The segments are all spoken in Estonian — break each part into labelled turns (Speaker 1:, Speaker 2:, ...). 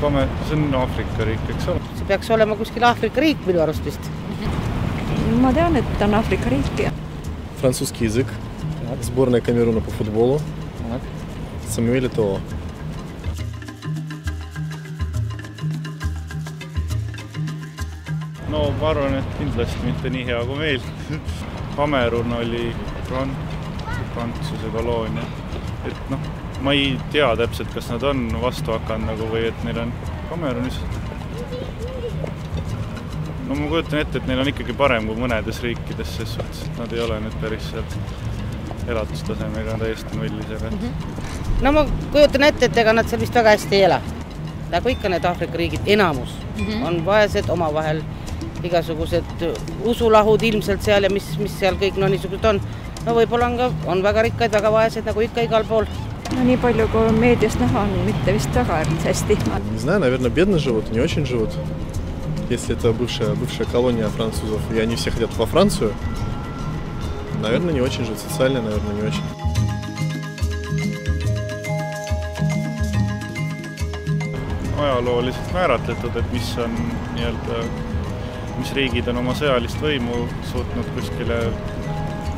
Speaker 1: see on Aafrika riik, eks ole?
Speaker 2: See peaks olema kuskil Aafrika riik minu arust vist.
Speaker 3: Ma tean, et on Aafrika riik.
Speaker 4: Французский язык. Сборная Камеруна по футболу. Самуэль Eto'o.
Speaker 1: No ma arvan, et kindlasti mitte nii hea kui meil. Kamerun oli Prantsuse koloonia. Et noh, ma ei tea täpselt, kas nad on vastu hakanud nagu või et neil on Kamerunis. No ma kujutan ette, et neil on ikkagi parem kui mõnedes riikides, sest suhtes, et nad ei ole nüüd päris seal elatustasemega täiesti nulli.
Speaker 2: No ma kujutan ette, et ega nad seal vist väga hästi ei ela. Nagu ikka need Aafrika riigid, enamus on vaesed omavahel. Igasugused usulahud ilmselt seal ja mis seal kõik niisugused on. No võib-olla on väga rikkaid, väga vaesed, nagu ikka igal pool.
Speaker 3: No nii palju kui meediast näha on, mitte vist väga hästi.
Speaker 4: Не знаю, наверное, бедно живут, не очень живут. Если это бывшая колония французов, и они все хотят во Францию, наверное, не очень живут. Социально, наверное, не очень.
Speaker 1: Ajalooliselt määratletud, et mis on nii-öelda mis riigid on oma sõjalist võimu suutnud kuskile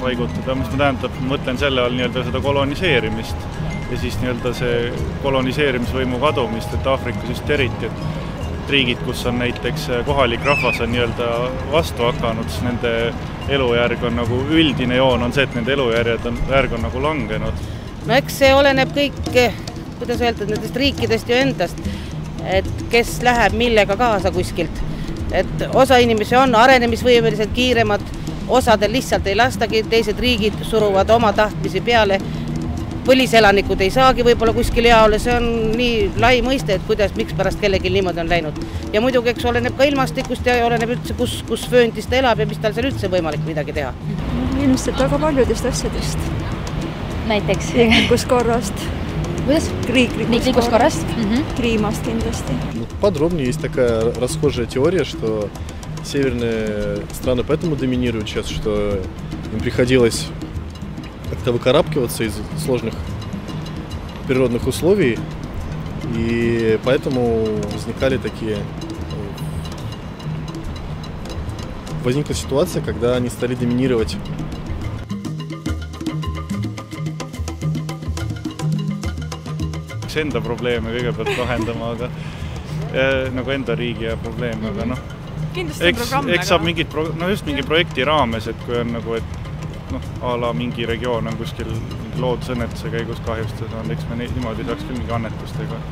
Speaker 1: vaigutada, mis ma tähendab, mõtlen selle all nii-öelda seda koloniseerimist ja siis nii-öelda see koloniseerimisvõimu kadumist, et Aafrikas just eriti, et riigid, kus on näiteks kohalik rahvas on nii-öelda vastu hakanud, siis nende elujärg on nagu üldine joon on see, et nende elujärg on nagu langenud.
Speaker 2: No eks see oleneb kõik, kuidas öelda, nendest riikidest ju endast, et kes läheb millega kaasa kuskilt. Et osa inimesi on arenemisvõimelised kiiremad, osadel lihtsalt ei lastagi, teised riigid suruvad oma tahtmisi peale. Põliselanikud ei saagi võib-olla kuskil jaole, see on nii lai mõiste, et kuidas, miks pärast kellegi niimoodi on läinud. Ja muidugi eks oleneb ka ilmastikust ja oleneb üldse, kus fööndis ta elab ja mis tal seal üldse võimalik midagi teha.
Speaker 3: Ilmselt väga paljudest asjadest.
Speaker 5: Näiteks?
Speaker 3: Riiklikus korrast.
Speaker 5: Kuidas? Riiklikus korrast?
Speaker 3: Kliimast kindlasti.
Speaker 4: Подробнее есть такая расхожая теория, что северные страны поэтому доминируют сейчас, что им приходилось как-то выкарабкиваться из сложных природных условий, и поэтому возникла ситуация, когда они стали доминировать.
Speaker 1: Enda probleeme kõigepealt lahendama, aga nagu enda riigi ja probleeme, aga noh. Eks saab mingi projekti raames, et kui on nagu, et a la mingi regioon on kuskil loodusõnnetuse käigus kahjustada, eks me niimoodi saaks küll mingi annetustega.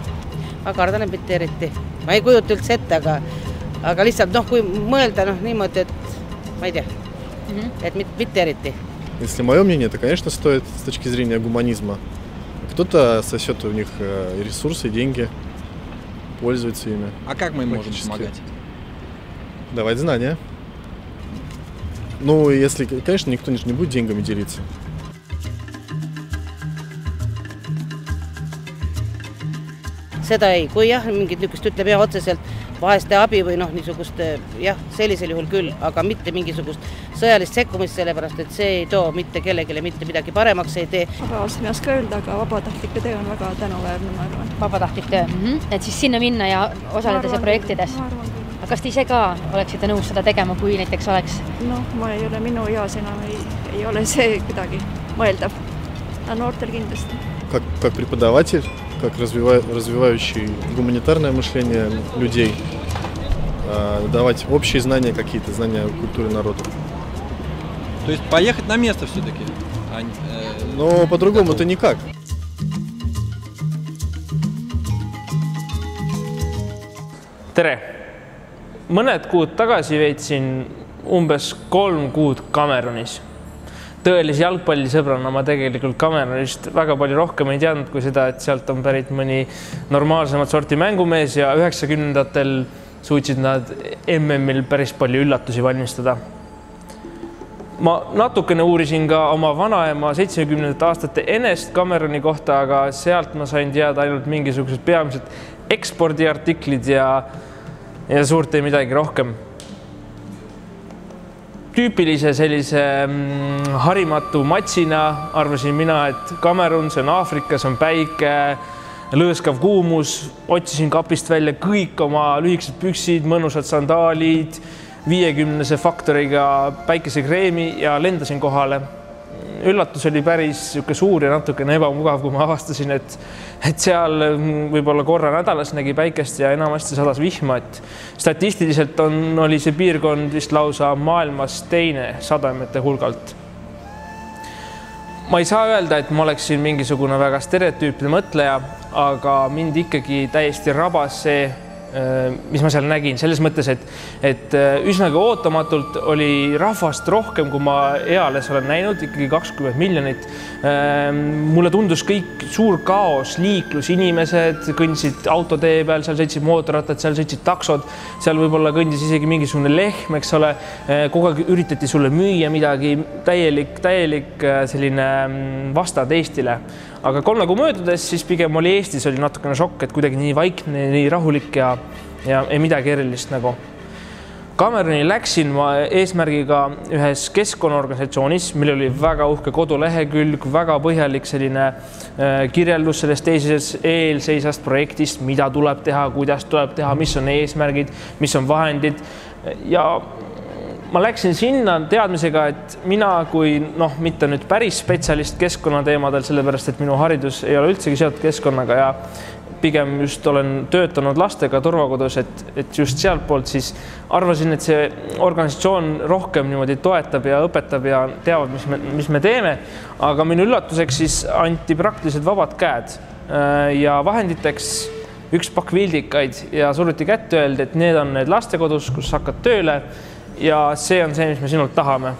Speaker 2: Ma kardan, et mitte eriti. Ma ei kujuta üldse ette, aga lihtsalt kui mõelda niimoodi, et ma ei tea, et mitte eriti.
Speaker 4: Если мое мнение, то, конечно, стоит с точки зрения гуманизма. Кто-то сосет у них ресурсы, деньги, пользуется ими.
Speaker 6: А как мы можем помогать?
Speaker 4: Давать знания. Ну, если, конечно, никто не будет деньгами делиться.
Speaker 2: Seda ei, kui jah, mingid niisugust ütleb jah otseselt vaheste abi või niisugust jah, sellisel juhul küll, aga mitte mingisugust sõjalist sekkumist, sellepärast, et see ei too mitte kellegile mitte midagi paremaks ei tee.
Speaker 3: Rahalselt ei oska öelda, aga vabatahtlik töö on väga tänuväärne, ma arvan.
Speaker 5: Vabatahtlik töö. Et siis sinna minna ja osaleda see projektides. Aga kas te ise ka oleksite nõus seda tegema, kui näiteks oleks?
Speaker 3: Ma ei ole minu eas enam, ei ole see kuidagi mõeldav. A noortel kindlasti.
Speaker 4: Как преподаватель, как развивающий гуманитарное мышление людей, давать общие знания, какие-то знания культуры народа.
Speaker 6: То есть поехать на место все-таки?
Speaker 4: Но по-другому-то никак.
Speaker 7: Tere! Mõned kuud tagasi veetsin umbes 3 kuud Kamerunis. Tõelise jalgpallisõbrana ma tegelikult Kamerunist väga palju rohkem ei teadnud kui seda, et sealt on pärit mõni normaalsemat sorti mängumees ja 90-ndatel suutsid nad MM-il päris palju üllatusi valmistada. Ma natukene uurisin ka oma vanaema 70. aastate ennest Kameruni kohta, aga sealt ma sain teada ainult mingisugused peamised ekspordiartiklid ja suurt ei midagi rohkem. Tüüpilise sellise harimatu matsina arvasin mina, et Kamerun, see on Aafrikas, on päike, lõõskav kuumus, otsisin kapist välja kõik oma lühikesed püksid, mõnusad sandaalid, 50 faktoriga päikesekreemi ja lendasin kohale. Üllatus oli päris suur ja natukene ebamugav, kui ma avastasin, et seal võib-olla korra nädalas nägi päikest ja enamasti sadas vihma, et statistiliselt oli see piirkond vist lausa maailmas teine sademete hulgalt. Ma ei saa öelda, et ma oleksin mingisugune väga stereotüüpne mõtleja, aga mind ikkagi täiesti rabas see, mis ma seal nägin, selles mõttes, et üsnagi ootamatult oli rahvast rohkem, kui ma eales olen näinud, ikkagi 20 miljonit. Mulle tundus kõik suur kaos, liiklus, inimesed kõndsid autotee peal, seal sõitsid mootorrattad, seal sõitsid taksod, seal võib-olla kõndis isegi mingisugune lehm, eks ole, kogu aeg üritati sulle müüa midagi, täielik selline vastad Eestile. Aga 3 kuu möödudes siis pigem oli Eestis oli natukene šokk, et kuidagi nii vaikne, nii rahulik ja ei midagi erilist nagu. Kameruni läksin ma eesmärgiga ühes keskkonnaorganisatsioonis, mil oli väga uhke kodulehekülg, väga põhjalik selline kirjeldus sellest teises eelseisast projektist, mida tuleb teha, kuidas tuleb teha, mis on eesmärgid, mis on vahendid ja ma läksin sinna teadmisega, et mina kui mitte nüüd päris spetsialist keskkonnateemadel, sellepärast, et minu haridus ei ole üldsegi seotud keskkonnaga ja pigem just olen töötanud lastega turvakodus, et just sealt poolt siis arvasin, et see organisatsioon rohkem niimoodi toetab ja õpetab ja teavad, mis me teeme. Aga minu üllatuseks siis anti praktiliselt vabad käed ja vahenditeks üks pakk vildikaid ja suruti kätte öeldi, et need on need lastekodus, kus hakkad tööle ja see on see, mis me sinult tahame.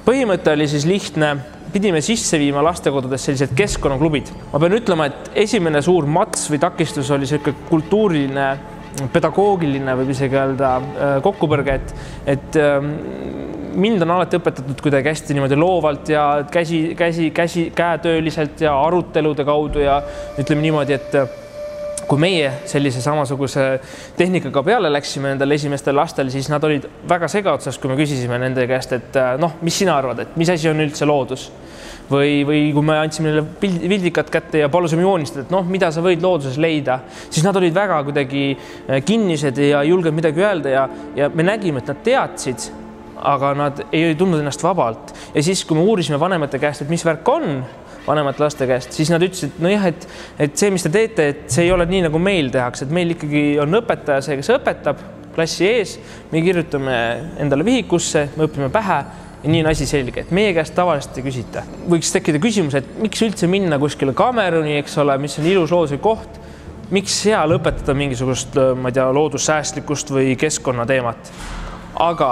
Speaker 7: Põhimõte oli siis lihtne, pidime sisse viima lastekodudes sellised keskkonnaklubid. Ma pean ütlema, et esimene suur mats või takistus oli selline kultuuriline, pedagoogiline võib isegi öelda kokkupõrge, et mind on alati õpetatud kuidagi hästi niimoodi loovalt ja käetööliselt ja arutelude kaudu ja ütleme niimoodi, et kui meie sellise samasuguse tehnikaga peale läksime nendel esimestel lastel, siis nad olid väga segaduses, kui me küsisime nende käest, et mis sina arvad, et mis asi on üldse loodus? Või kui me andsime neile vildikat kätte ja palusime joonistada, et mida sa võid looduses leida, siis nad olid väga kuidagi kinnised ja julgenud midagi öelda ja me nägime, et nad teadsid, aga nad ei tundnud ennast vabalt. Ja siis, kui me uurisime vanemate käest, et mis värk on, vanemate laste käest, siis nad ütlesid, et see, mis te teete, et see ei ole nii, nagu meil tehakse, et meil ikkagi on õpetaja see, kes õpetab klassi ees, me kirjutame endale vihikusse, me õpime pähe ja nii on asi selge, et meie käest tavaliselt ei küsita. Võiks tekkida küsimus, et miks üldse minna kuskile Kameruni, eks ole, mis on ilus looduse koht, miks seal õpetada mingisugust, ma ei tea, loodussäästlikust või keskkonnateemat. Aga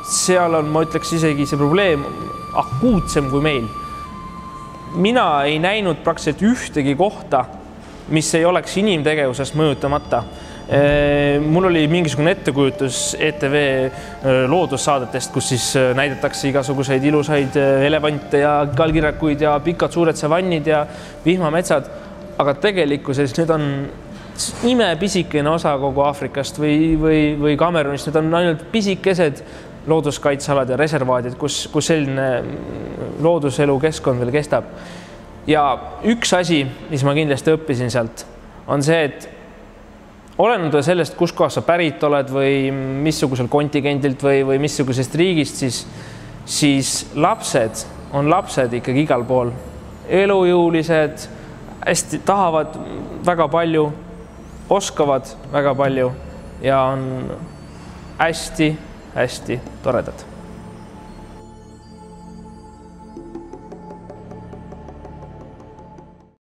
Speaker 7: seal on, ma ütleks isegi see probleem akuutsem kui meil. Mina ei näinud praktiliselt ühtegi kohta, mis ei oleks inimtegevusest mõjutamata. Mul oli mingisugune ettekujutus ETV loodussaadetest, kus siis näidatakse igasuguseid ilusaid elevante ja kalkirjakuid ja pikad suured savannid ja vihmametsad. Aga tegelikkuses need on imepisikene osa kogu Aafrikast või Kamerunist. Need on ainult pisikesed looduskaitsealad ja reservaadid, kus selline looduselu keskkond veel kestab. Ja üks asi, mis ma kindlasti õppisin sealt, on see, et olenemata sellest, kus kohas sa pärit oled või missugusel kontingendilt või missugusest riigist, siis lapsed on lapsed ikkagi igal pool. Elujõulised, hästi tahavad väga palju, oskavad väga palju ja on hästi toredad.